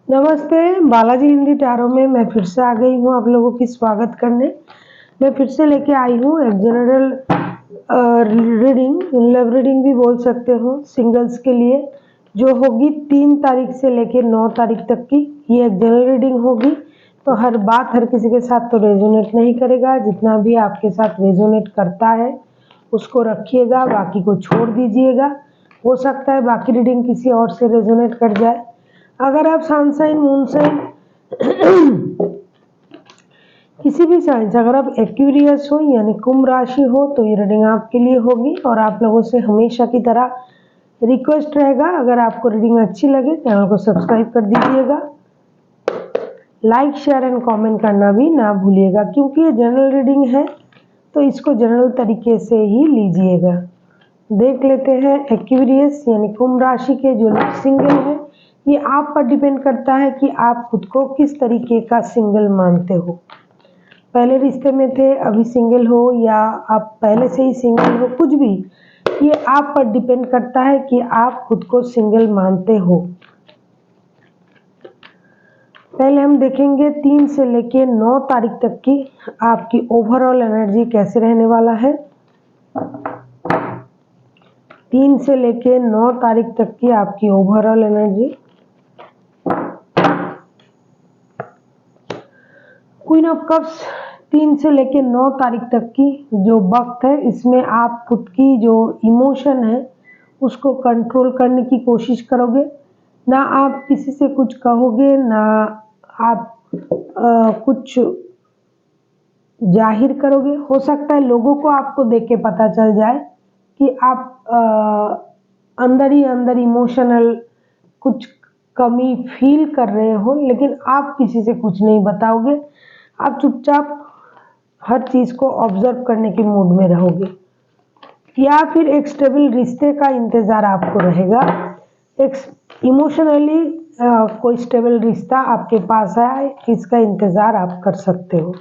नमस्ते, बालाजी हिंदी टैरो में मैं फिर से आ गई हूँ आप लोगों की स्वागत करने। मैं फिर से लेके आई हूँ एक जनरल रीडिंग, लव रीडिंग भी बोल सकते हो, सिंगल्स के लिए, जो होगी 3 तारीख से लेके 9 तारीख तक की। ये एक जनरल रीडिंग होगी, तो हर बात हर किसी के साथ तो रेजोनेट नहीं करेगा। जितना भी आपके साथ रेजोनेट करता है उसको रखिएगा, बाकी को छोड़ दीजिएगा। हो सकता है बाकी रीडिंग किसी और से रेजोनेट कर जाए। अगर आप सन साइन, मून साइन किसी भी साइन से अगर आप एक्वेरियस हो यानी कुंभ राशि हो तो ये रीडिंग आपके लिए होगी। और आप लोगों से हमेशा की तरह रिक्वेस्ट रहेगा, अगर आपको रीडिंग अच्छी लगे चैनल को सब्सक्राइब कर दीजिएगा, लाइक शेयर एंड कमेंट करना भी ना भूलिएगा, क्योंकि ये जनरल रीडिंग है तो इसको जनरल तरीके से ही लीजिएगा। देख लेते हैं एक्वेरियस यानी कुंभ राशि के जो लोग सिंगल हैं, ये आप पर डिपेंड करता है कि आप खुद को किस तरीके का सिंगल मानते हो। पहले रिश्ते में थे, अभी सिंगल हो, या आप पहले से ही सिंगल हो, कुछ भी, ये आप पर डिपेंड करता है कि आप खुद को सिंगल मानते हो। पहले हम देखेंगे 3 से लेके 9 तारीख तक की आपकी ओवरऑल एनर्जी कैसे रहने वाला है। 3 से लेके 9 तारीख तक की आपकी overall energy. Queen of cups 3 से लेके 9 तारीख तक की जो वक्त है, इसमें आप खुद की जो इमोशन है उसको कंट्रोल करने की कोशिश करोगे। ना आप किसी से कुछ कहोगे, ना आप कुछ जाहिर करोगे। हो सकता है लोगों को आपको देख के पता चल जाए कि आप अंदर ही अंदर इमोशनल कुछ कमी फील कर रहे हो, लेकिन आप किसी से कुछ नहीं बताओगे। आप चुपचाप हर चीज़ को ऑब्जर्व करने के मूड में रहोगे, या फिर एक स्टेबल रिश्ते का इंतज़ार आपको रहेगा। एक इमोशनली कोई स्टेबल रिश्ता आपके पास आए, इसका इंतज़ार आप कर सकते हो।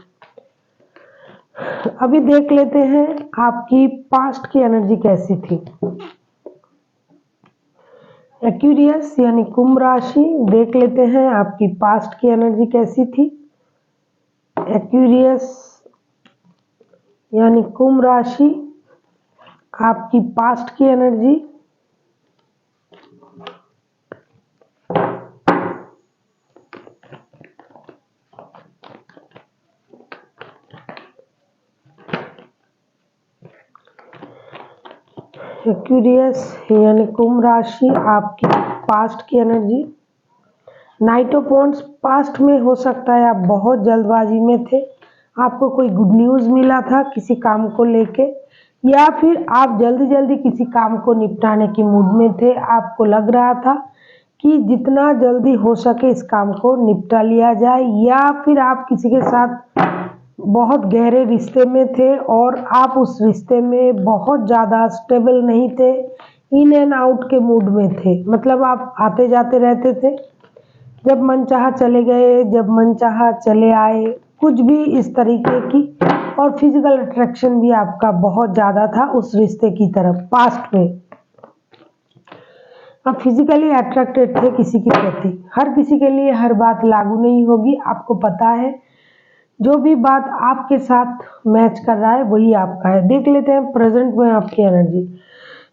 अभी देख लेते हैं आपकी पास्ट की एनर्जी कैसी थी। एक्वेरियस यानी कुंभ राशि, देख लेते हैं आपकी पास्ट की एनर्जी कैसी थी। एक्वेरियस यानी कुंभ राशि, आपकी पास्ट की एनर्जी। एक्वेरियस यानी कुंभ राशि, आपकी पास्ट की energy. Night of wands, past में हो सकता है आप बहुत जल्दबाजी में थे, आपको कोई गुड न्यूज़ मिला था किसी काम को लेके, या फिर आप जल्दी जल्दी किसी काम को निपटाने की मूड में थे। आपको लग रहा था कि जितना जल्दी हो सके इस काम को निपटा लिया जाए, या फिर आप किसी के साथ बहुत गहरे रिश्ते में थे और आप उस रिश्ते में बहुत ज़्यादा स्टेबल नहीं थे, इन एंड आउट के मूड में थे। मतलब आप आते जाते रहते थे, जब मन चाहा चले गए, जब मन चाहा चले आए, कुछ भी इस तरीके की। और फिजिकल अट्रैक्शन भी आपका बहुत ज़्यादा था उस रिश्ते की तरफ। पास्ट में आप फिजिकली अट्रैक्टेड थे किसी के प्रति। हर किसी के लिए हर बात लागू नहीं होगी, आपको पता है। जो भी बात आपके साथ मैच कर रहा है वही आपका है। देख लेते हैं प्रेजेंट में आपकी एनर्जी।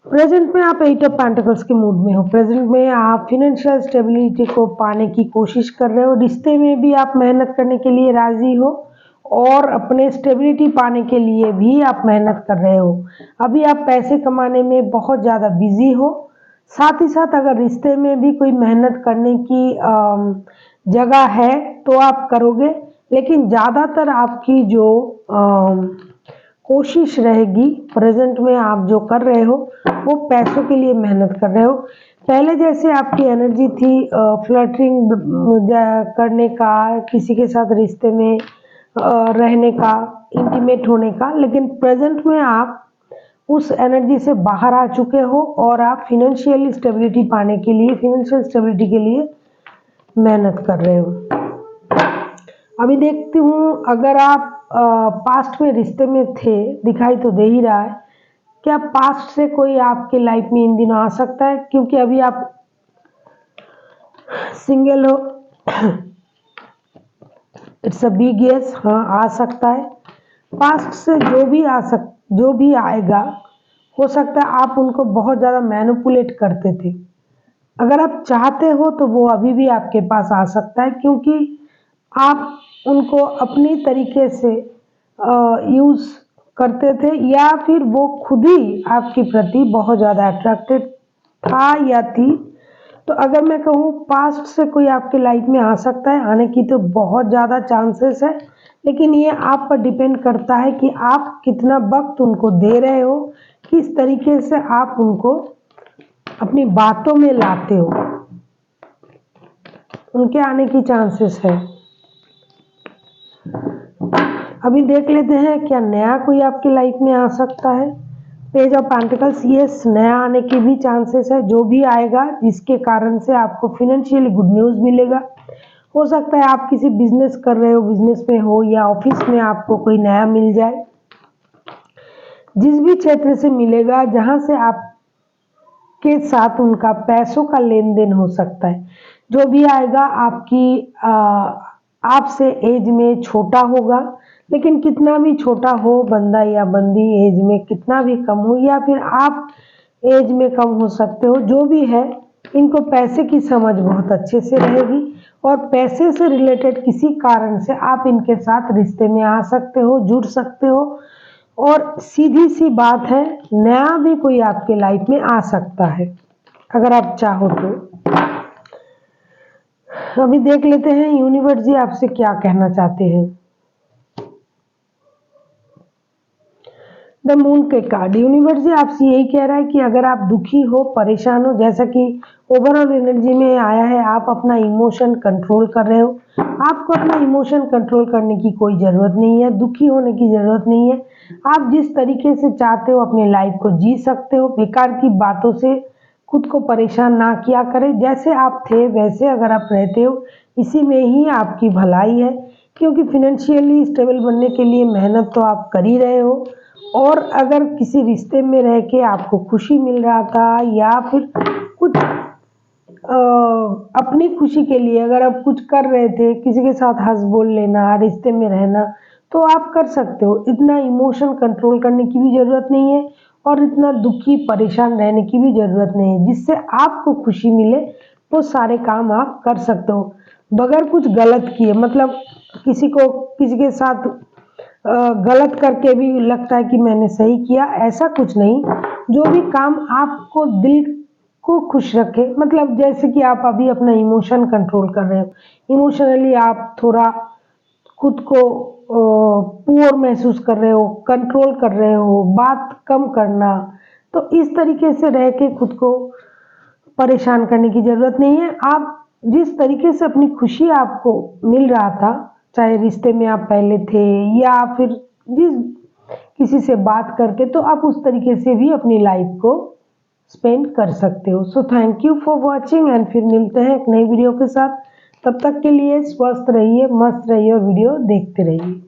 प्रेजेंट में आप 8 ऑफ पेंटिकल्स के मूड में हो। प्रेजेंट में आप फिनेंशियल स्टेबिलिटी को पाने की कोशिश कर रहे हो। रिश्ते में भी आप मेहनत करने के लिए राजी हो, और अपने स्टेबिलिटी पाने के लिए भी आप मेहनत कर रहे हो। अभी आप पैसे कमाने में बहुत ज़्यादा बिजी हो। साथ ही साथ अगर रिश्ते में भी कोई मेहनत करने की जगह है तो आप करोगे, लेकिन ज़्यादातर आपकी जो कोशिश रहेगी प्रेजेंट में आप जो कर रहे हो वो पैसों के लिए मेहनत कर रहे हो। पहले जैसे आपकी एनर्जी थी फ्लर्टिंग करने का, किसी के साथ रिश्ते में रहने का, इंटीमेट होने का, लेकिन प्रेजेंट में आप उस एनर्जी से बाहर आ चुके हो और आप फिनेंशियल स्टेबिलिटी पाने के लिए, फिनेंशियल स्टेबिलिटी के लिए मेहनत कर रहे हो। अभी देखती हूँ, अगर आप पास्ट में रिश्ते में थे, दिखाई तो दे ही रहा है, क्या पास्ट से कोई आपके लाइफ में इन दिनों आ सकता है, क्योंकि अभी आप सिंगल हो। इट्स अ बिग यस, हाँ आ सकता है। पास्ट से जो भी आएगा, हो सकता है आप उनको बहुत ज़्यादा मैनिपुलेट करते थे। अगर आप चाहते हो तो वो अभी भी आपके पास आ सकता है, क्योंकि आप उनको अपनी तरीके से यूज़ करते थे, या फिर वो खुद ही आपके प्रति बहुत ज़्यादा अट्रैक्टेड था या थी। तो अगर मैं कहूँ पास्ट से कोई आपके लाइफ में आ सकता है, आने की तो बहुत ज़्यादा चांसेस है, लेकिन ये आप पर डिपेंड करता है कि आप कितना वक्त उनको दे रहे हो, किस तरीके से आप उनको अपनी बातों में लाते हो। उनके आने की चांसेस है। अभी देख लेते हैं क्या नया कोई आपकी लाइफ में आ सकता है। पेज ऑफ पेंटिकल्स, यस नया आने की भी चांसेस है। जो भी आएगा जिसके कारण से आपको फिनेंशियली गुड न्यूज़ मिलेगा। हो सकता है आप किसी बिजनेस कर रहे हो, बिजनेस में हो या ऑफिस में आपको कोई नया मिल जाए। जिस भी क्षेत्र से मिलेगा जहां से आपके साथ उनका पैसों का लेन देन हो सकता है। जो भी आएगा आपसे एज में छोटा होगा, लेकिन कितना भी छोटा हो बंदा या बंदी, एज में कितना भी कम हो, या फिर आप एज में कम हो सकते हो, जो भी है इनको पैसे की समझ बहुत अच्छे से रहेगी, और पैसे से रिलेटेड किसी कारण से आप इनके साथ रिश्ते में आ सकते हो, जुड़ सकते हो। और सीधी सी बात है, नया भी कोई आपके लाइफ में आ सकता है अगर आप चाहो तो। अभी देख लेते हैं यूनिवर्स जी आपसे क्या कहना चाहते हैं। द मून के कार्ड, यूनिवर्स जी आपसे यही कह रहा है कि अगर आप दुखी हो, परेशान हो, जैसा कि ओवरऑल एनर्जी में आया है, आप अपना इमोशन कंट्रोल कर रहे हो। आपको अपना इमोशन कंट्रोल करने की कोई ज़रूरत नहीं है, दुखी होने की ज़रूरत नहीं है। आप जिस तरीके से चाहते हो अपनी लाइफ को जी सकते हो। बेकार की बातों से खुद को परेशान ना किया करें। जैसे आप थे वैसे अगर आप रहते हो, इसी में ही आपकी भलाई है, क्योंकि फिनेंशियली स्टेबल बनने के लिए मेहनत तो आप कर ही रहे हो। और अगर किसी रिश्ते में रह के आपको खुशी मिल रहा था, या फिर कुछ अपनी खुशी के लिए अगर आप कुछ कर रहे थे, किसी के साथ हंस बोल लेना, रिश्ते में रहना, तो आप कर सकते हो। इतना इमोशन कंट्रोल करने की भी ज़रूरत नहीं है, और इतना दुखी परेशान रहने की भी ज़रूरत नहीं है। जिससे आपको खुशी मिले वो सारे काम आप कर सकते हो बगैर कुछ गलत किए। मतलब किसी के साथ गलत करके भी लगता है कि मैंने सही किया, ऐसा कुछ नहीं। जो भी काम आपको दिल को खुश रखे, मतलब जैसे कि आप अभी अपना इमोशन कंट्रोल कर रहे हो, इमोशनली आप थोड़ा खुद को पुअर महसूस कर रहे हो, कंट्रोल कर रहे हो, बात कम करना, तो इस तरीके से रह के खुद को परेशान करने की ज़रूरत नहीं है। आप जिस तरीके से अपनी खुशी आपको मिल रहा था, चाहे रिश्ते में आप पहले थे या फिर किसी से बात करके, तो आप उस तरीके से भी अपनी लाइफ को स्पेंड कर सकते हो। So thank you for watching, and फिर मिलते हैं एक नई वीडियो के साथ। तब तक के लिए स्वस्थ रहिए, मस्त रहिए और वीडियो देखते रहिए।